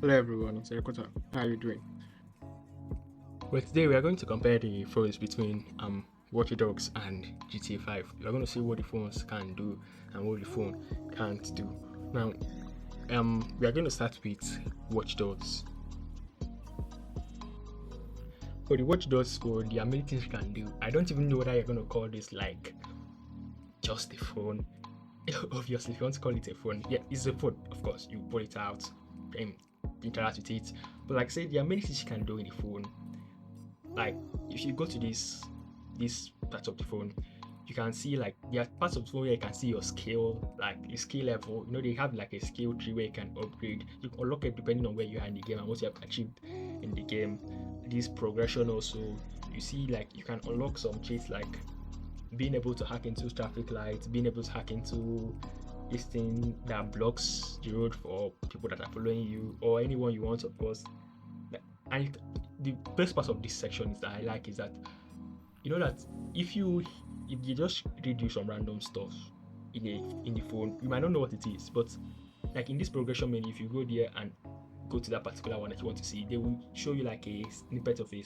Hello everyone, it's Ekota. How are you doing? Well, today we are going to compare the phones between Watch Dogs and GTA 5. We are going to see what the phones can do and what the phone can't do. Now, we are going to start with Watch Dogs. For the Watch Dogs, for the amenities you can do, I don't even know whether you're going to call this like just a phone. Obviously, if you want to call it a phone, yeah, it's a phone, of course. You pull it out, and interact with it. But like say, the amenities you can do in the phone, like if you go to this part of the phone, you can see like there are parts of the phone where you can see your skill, like your skill level. You know, they have like a skill tree where you can upgrade. You can unlock it depending on where you are in the game and what you have achieved in the game. This progression also, you see like you can unlock some cheats like being able to hack into traffic lights, being able to hack into this thing that blocks the road for people that are following you or anyone you want, of course. And the best part of this section is that I like is that you know that if you just read you some random stuff in the phone, you might not know what it is, but like in this progression menu, if you go there and go to that particular one that you want to see, they will show you like a snippet of a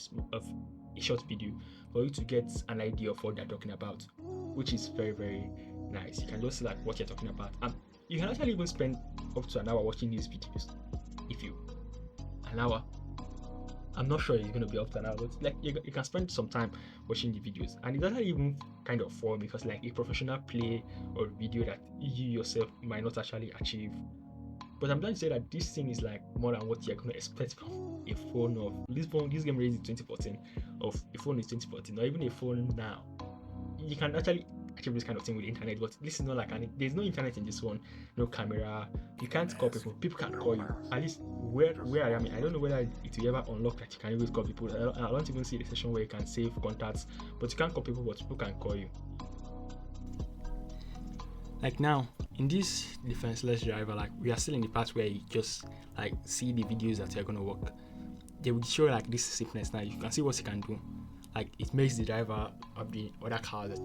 short video for you to get an idea of what they're talking about, which is very very nice. You can just see like what you're talking about, and you can actually even spend up to an hour watching these videos if you an hour. I'm not sure it's going to be up to an hour, but like you can spend some time watching the videos, and it doesn't even kind of fall because like a professional play or video that you yourself might not actually achieve. But I'm trying to say that this thing is like more than what you're going to expect from a phone of this phone. This game released in 2014, of a phone is 2014, or even a phone now. You can actually achieve this kind of thing with the internet, but this is not like there's no internet in this one, no camera. You can't call people. People can't call you. At least where I am, I don't know whether it will ever unlock that you can always call people. I don't even see the session where you can save contacts, but you can't call people, but people can call you. Like now, in this defenseless driver, like we are still in the part where you just like see the videos that you're gonna work. They will show like this sickness now. You can see what you can do. Like it makes the driver of the other car that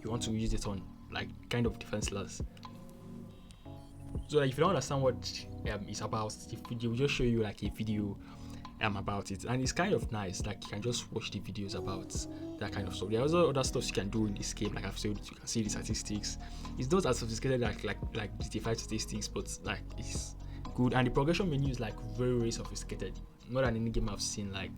you want to use it on like kind of defenseless. So like, if you don't understand what it's about, they will just show you like a video about it, and it's kind of nice. Like you can just watch the videos about that kind of stuff. There are also other stuff you can do in this game. Like I've said, you can see the statistics. It's not as sophisticated like GTA 5 statistics, but like it's good. And the progression menu is like very very sophisticated. More than any game I've seen. Like,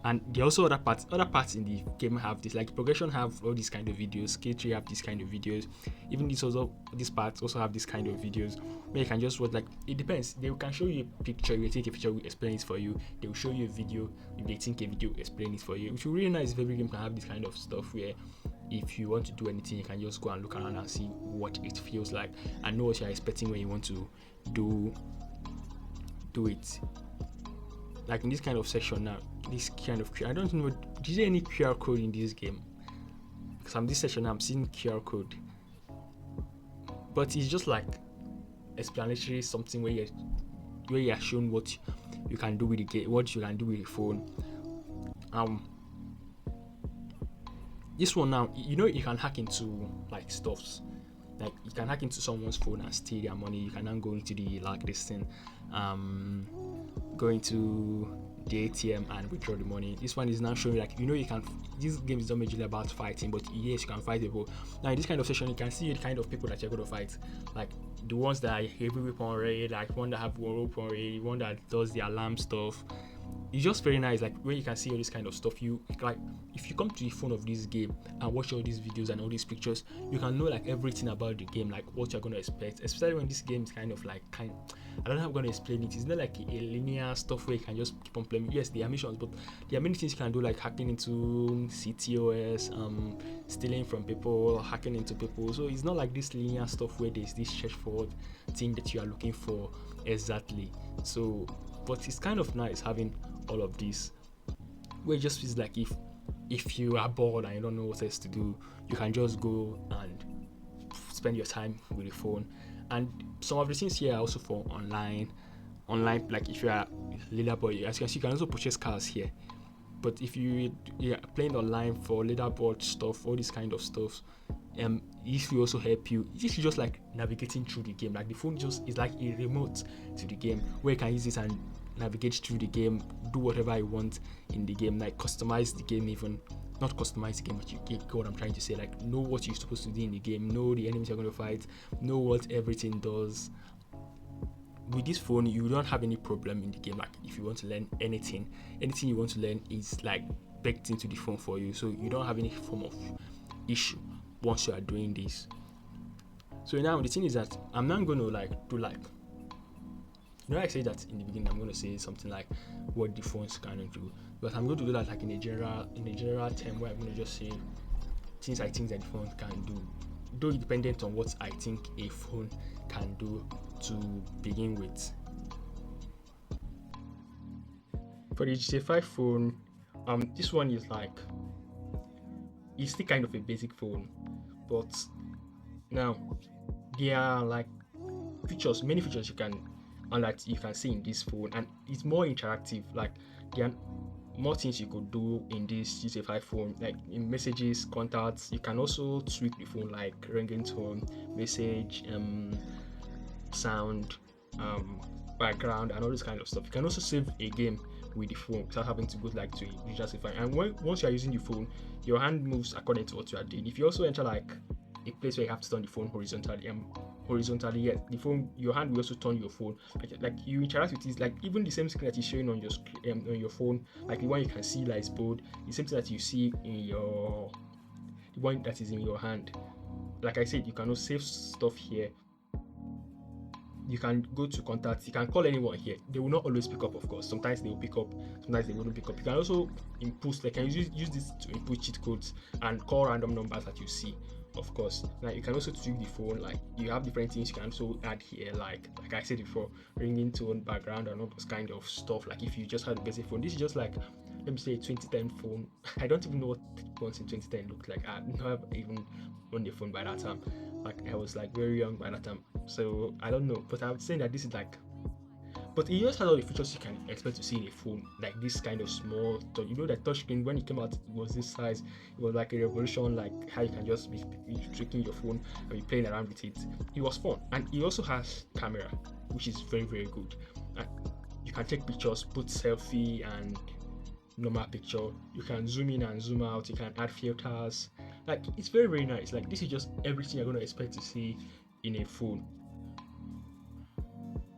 and there are also other parts in the game have this, like progression have all these kind of videos, K3 have these kind of videos, even this part also have this kind of videos where you can just watch. Like it depends, they can show you a picture, you take a picture, we explain it for you. They will show you a video, if they think a video, explain it for you, which is really nice. If every game can have this kind of stuff where if you want to do anything, you can just go and look around and see what it feels like and know what you're expecting when you want to do it. Like in this kind of section now, this kind of I don't know, is there any QR code in this game? Because I'm this section now, I'm seeing QR code, but it's just like explanatory something where you're shown what you can do with the game, what you can do with the phone. This one now, you know, you can hack into like stuffs. Like you can hack into someone's phone and steal their money. You can then go into the like this thing, go into the ATM and withdraw the money. This one is now showing like, you know, you can. This game is not majorly about fighting, but yes, you can fight people. Now in this kind of session, you can see the kind of people that you're going to fight, like the ones that are heavy weapon array, like one that have one weapon array, one that does the alarm stuff. It's just very nice, like when you can see all this kind of stuff. You like, if you come to the phone of this game and watch all these videos and all these pictures, you can know like everything about the game, like what you're going to expect, especially when this game is kind of like I don't know how I'm going to explain it. It's not like a linear stuff where you can just keep on playing. Yes, there are missions, but there are many things you can do, like hacking into CTOS, stealing from people, hacking into people. So it's not like this linear stuff where there's this straightforward thing that you are looking for exactly. So but it's kind of nice having all of this, where it just feels like if you are bored and you don't know what else to do, you can just go and spend your time with the phone. And some of the things here are also for online, like if you are leaderboard, as you can see, you can also purchase cars here. But if you're playing online for leaderboard stuff, all this kind of stuff, This will also help you. This is just like navigating through the game. Like the phone just is like a remote to the game where you can use this and navigate through the game, do whatever you want in the game, like customize the game, even not customize the game, but you get what I'm trying to say. Like know what you're supposed to do in the game, know the enemies you're going to fight, know what everything does. With this phone, you don't have any problem in the game. Like if you want to learn anything you want to learn is like baked into the phone for you, so you don't have any form of issue once you are doing this. So now the thing is that I'm not going to like do like, I say that in the beginning I'm going to say something like what the phones can do, but I'm going to do that like in a general term, where I'm going to just say things I think that the phone can do, though dependent on what I think a phone can do to begin with. For the GTA 5 phone, this one is like, it's still kind of a basic phone, but now there are like many features you can see in this phone, and it's more interactive. Like there are more things you could do in this GTA 5 phone, like in messages, contacts. You can also tweak the phone, like ringing tone, message, sound, background, and all this kind of stuff. You can also save a game with the phone without having to go like to just fine. And once you are using the phone, your hand moves according to what you are doing. If you also enter like a place where you have to turn the phone horizontally, yes, the phone, your hand will also turn your phone. Like you interact with it, like even the same screen that is showing on your phone, like the one you can see like is bold, the same thing that you see in the one that is in your hand. Like I said, you can also save stuff here. You can go to contacts, you can call anyone here. They will not always pick up, of course. Sometimes they will pick up, sometimes they won't pick up. You can also input, like, can use this to input cheat codes and call random numbers that you see, of course. Now you can also tweak the phone, like you have different things you can also add here, like I said before, ringing tone, background, and all those kind of stuff. Like if you just had a basic phone, this is just like, let me say, a 2010 phone. I don't even know what phones in 2010 looked like. I never even owned a phone by that time. Like I was like very young by that time, so I don't know. But I would say that this is like, but it just has all the features you can expect to see in a phone, like this kind of small. You know that touchscreen when it came out, it was this size. It was like a revolution, like how you can just be tricking your phone and be playing around with it. It was fun, and it also has camera, which is very very good. And you can take pictures, put selfie and normal picture. You can zoom in and zoom out. You can add filters. Like it's very very nice. Like this is just everything you're gonna expect to see in a phone.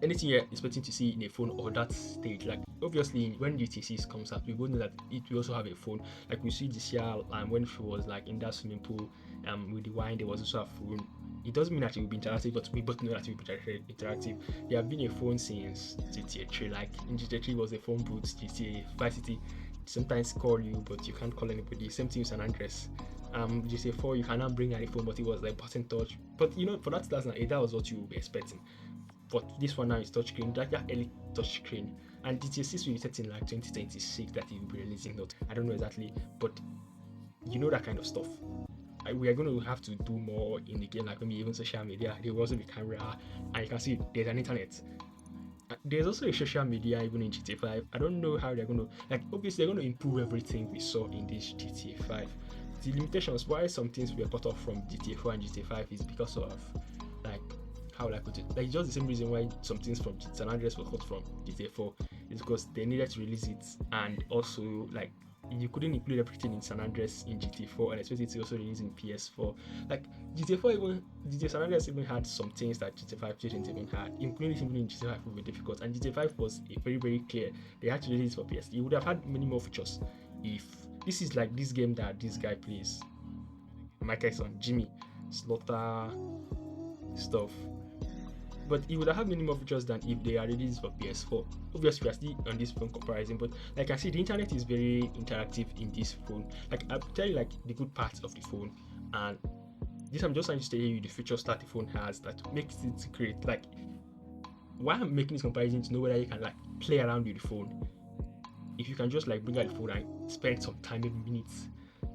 Anything you're expecting to see in a phone or that stage. Like obviously when GTA 6 comes out, we both know that it will also have a phone. Like we see this year, when she was like in that swimming pool with the wine, there was also a phone. It doesn't mean that it will be interactive, but we both know that it will be interactive. There have been a phone since GTA 3. Like in GTA 3 was a phone booth. GTA Vice City sometimes call you, but you can't call anybody. Same thing with San Andreas. GTA 4, you cannot bring any phone, but it was like button touch. But you know, for that 2008, that was what you were expecting. But this one now is touchscreen, that early touchscreen. And GTA 6 will be set in like 2026 that it will be releasing. Not, I don't know exactly, but you know that kind of stuff. We are going to have to do more in the game, like maybe even social media. There will also be camera, and you can see there's an internet. There's also a social media even in GTA 5. I don't know how they're going to, like, obviously they're going to improve everything we saw in this GTA 5. The limitations why some things were cut off from GTA 4 and GTA 5 is because of, like, how would I put it? Like just the same reason why some things from San Andreas were cut from GTA 4 is because they needed to release it, and also like you couldn't include everything in San Andreas in GTA 4 and expect it to also release in PS4. Like GTA 4 even GTA San Andreas even had some things that GTA 5 didn't even have. Including it even in GTA 5 would be difficult, and GTA 5 was very very clear. They had to release it for PS. You would have had many more features if this is like this game that this guy plays, Michael's son Jimmy Slaughter stuff. But it would have many more features than if they are released for PS4. Obviously, we are still on this phone comparison, but like I see, the internet is very interactive in this phone. Like I'll tell you like the good parts of the phone, and this I'm just trying to tell you the features that the phone has that makes it great. Like why I'm making this comparison to know whether you can like play around with the phone. If you can just like bring out the phone and spend some time, maybe minutes,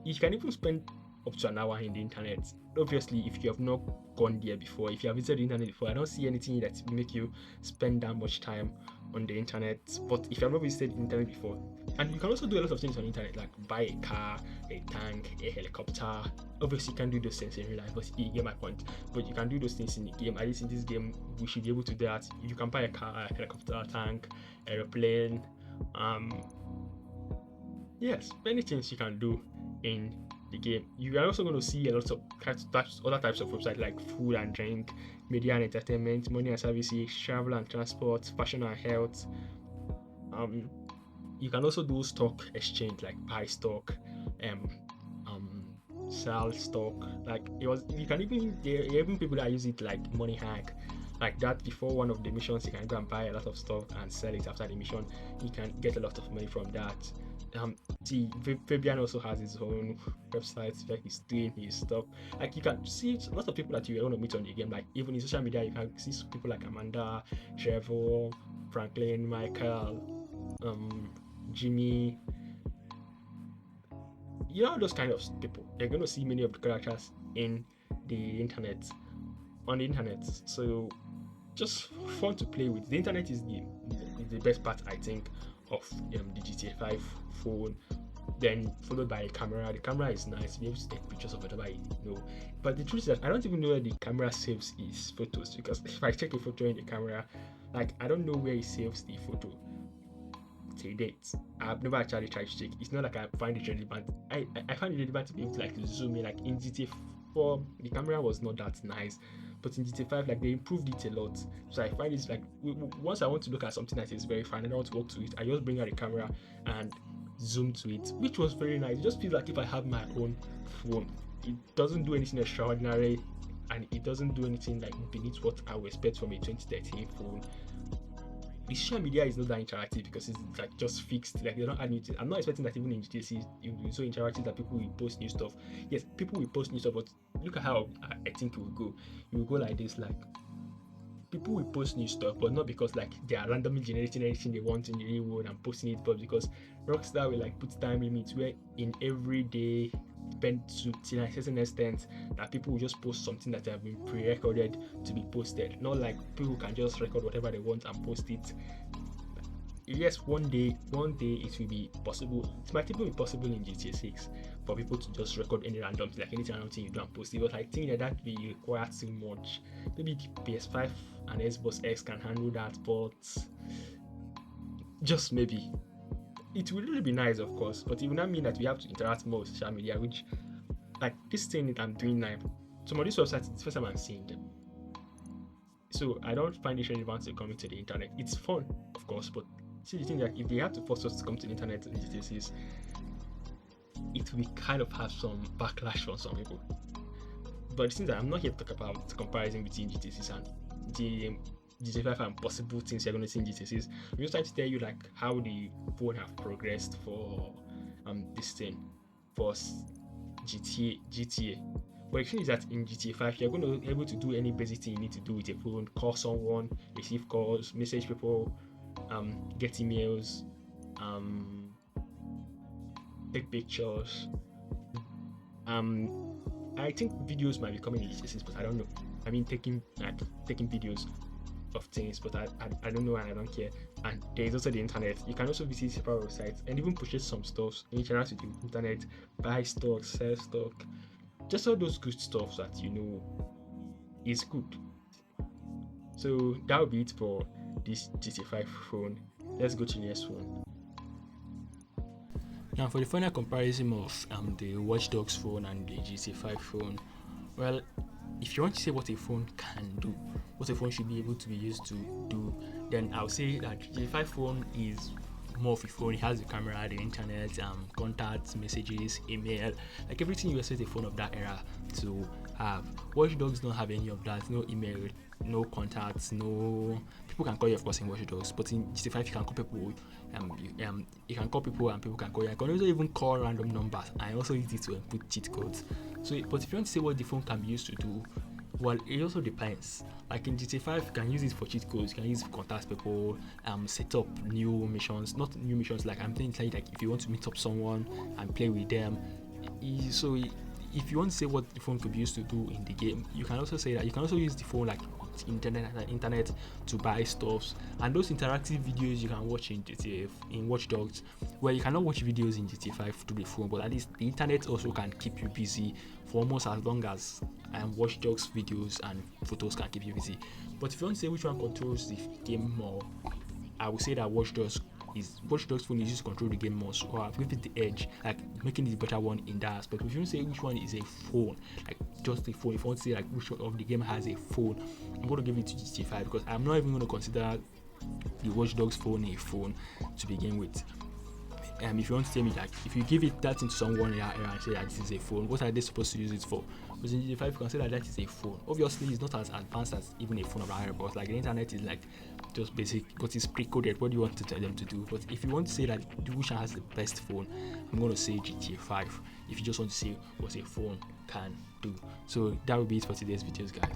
you can even spend up to an hour in the internet. Obviously, if you have not gone there before, if you have visited the internet before, I don't see anything that will make you spend that much time on the internet. But if you have not visited the internet before, and you can also do a lot of things on the internet, like buy a car, a tank, a helicopter. Obviously, you can't do those things in real life, but you get my point. But you can do those things in the game. At least in this game, we should be able to do that. You can buy a car, a helicopter, a tank, aeroplane. Yes, many things you can do in the game. You are also going to see a lot of other types of websites like food and drink, media and entertainment, money and services, travel and transport, fashion and health. You can also do stock exchange, like buy stock, sell stock. Like you can even there are even people that use it like money hack. Like that, before one of the missions, you can go and buy a lot of stuff and sell it after the mission. You can get a lot of money from that. Fabian also has his own website where he's doing his stuff. Like you can see a lot of people that you want to meet on the game. Like even in social media, you can see people like Amanda, Trevor, Franklin, Michael, Jimmy. You know, those kind of people. You're going to see many of the characters on the internet. So just fun to play with. The internet is the best part, I think, of the GTA 5 phone. Then followed by a camera. The camera is nice, be able to take pictures of whatever you know. But the truth is that I don't even know where the camera saves its photos, because if I check a photo in the camera, like I don't know where it saves the photo to date. I've never actually tried to check. It's not like I find it relevant. I find it relevant to be able to like zoom in. Like in GTA 4, the camera was not that nice, but in GTA 5, like they improved it a lot. So I find it's like once I want to look at something that is very fine and I want to walk to it, I just bring out the camera and zoom to it, which was very nice. It just feels like if I have my own phone. It doesn't do anything extraordinary, and it doesn't do anything like beneath what I would expect from a 2013 phone. The social media is not that interactive because it's like just fixed. Like they're not adding it. I'm not expecting that even in GTC it will be so interactive that people will post new stuff. Yes, people will post new stuff, but look at how I think it will go. It will go like this: like people will post new stuff, but not because like they are randomly generating anything they want in the real world and posting it, but because Rockstar will like put time limits where in every day spent to a certain extent that people will just post something that have been pre-recorded to be posted. Not like people can just record whatever they want and post it. Yes, one day it will be possible. It might even be possible in GTA 6 for people to just record any random thing, like anything random thing you do and post it. But I think that will require too much. Maybe the PS5 and Xbox X can handle that, but just maybe. It would really be nice, of course, but it would not mean that we have to interact more with social media, which, like this thing that I'm doing now, some of these websites, it's the first time I'm seeing them. So I don't find it relevant to coming to the internet. It's fun, of course, but see the thing that if they have to force us to come to the internet in GTCs, it will kind of have some backlash from some people. But the thing that I'm not here to talk about the comparison between GTCs and the GTA 5 and possible things you're going to see in GTCs. I'm just trying to tell you like how the phone have progressed for this thing for GTA. But the thing is that in GTA 5 you're going to be able to do any basic thing you need to do with a phone: call someone, receive calls, message people, get emails, take pictures. I think videos might be coming in GTCs, but I don't know. I mean taking videos of things, but I don't know and I don't care. And there is also the internet. You can also visit several websites and even purchase some stuff, interact with the internet, buy stock, sell stock, just all those good stuff that you know is good. So that will be it for this GTA 5 phone. Let's go to the next one. Now for the final comparison of the Watch Dogs phone and the GTA 5 phone, well, if you want to say what a phone can do, what a phone should be able to be used to do, then I'll say that the 5 phone is more of a phone. It has the camera, the internet, contacts, messages, email, like everything you expect a phone of that era to have. Watch Dogs don't have any of that. No email, no contacts, no. People can call you, of course, in Watch Dogs, but in GTA 5 you can call people. You can call people and people can call you. You can also even call random numbers and also use it to input cheat codes. So, but if you want to say what the phone can be used to do, well, it also depends. Like in GTA 5, you can use it for cheat codes, you can use it to contact people, set up new missions, not new missions, like I'm thinking like if you want to meet up someone and play with them, so if you want to say what the phone could be used to do in the game, you can also say that you can also use the phone like internet to buy stuffs, and those interactive videos you can watch in GTA, in Watch Dogs, where you cannot watch videos in GTA 5 through the phone, but at least the internet also can keep you busy for almost as long as Watch Dogs videos and photos can keep you busy. But if you want to say which one controls the game more, I would say that Watch Dogs phone is used to control the game more, so I'll give it the edge, like making it the better one in that aspect. If you want to say which one is a phone, like just a phone, if you want to say like which one of the game has a phone, I'm going to give it to GTA 5 because I'm not even going to consider the Watch Dogs phone a phone to begin with. If you want to tell me like if you give it that into someone and say that this is a phone, what are they supposed to use it for? Because in GTA 5 you can say that is a phone. Obviously it's not as advanced as even a phone of our but like the internet is like just basic, but it's pre-coded. What do you want to tell them to do? But if you want to say that which one has the best phone, I'm going to say GTA 5. If you just want to say what a phone can do. So that will be it for today's videos, guys.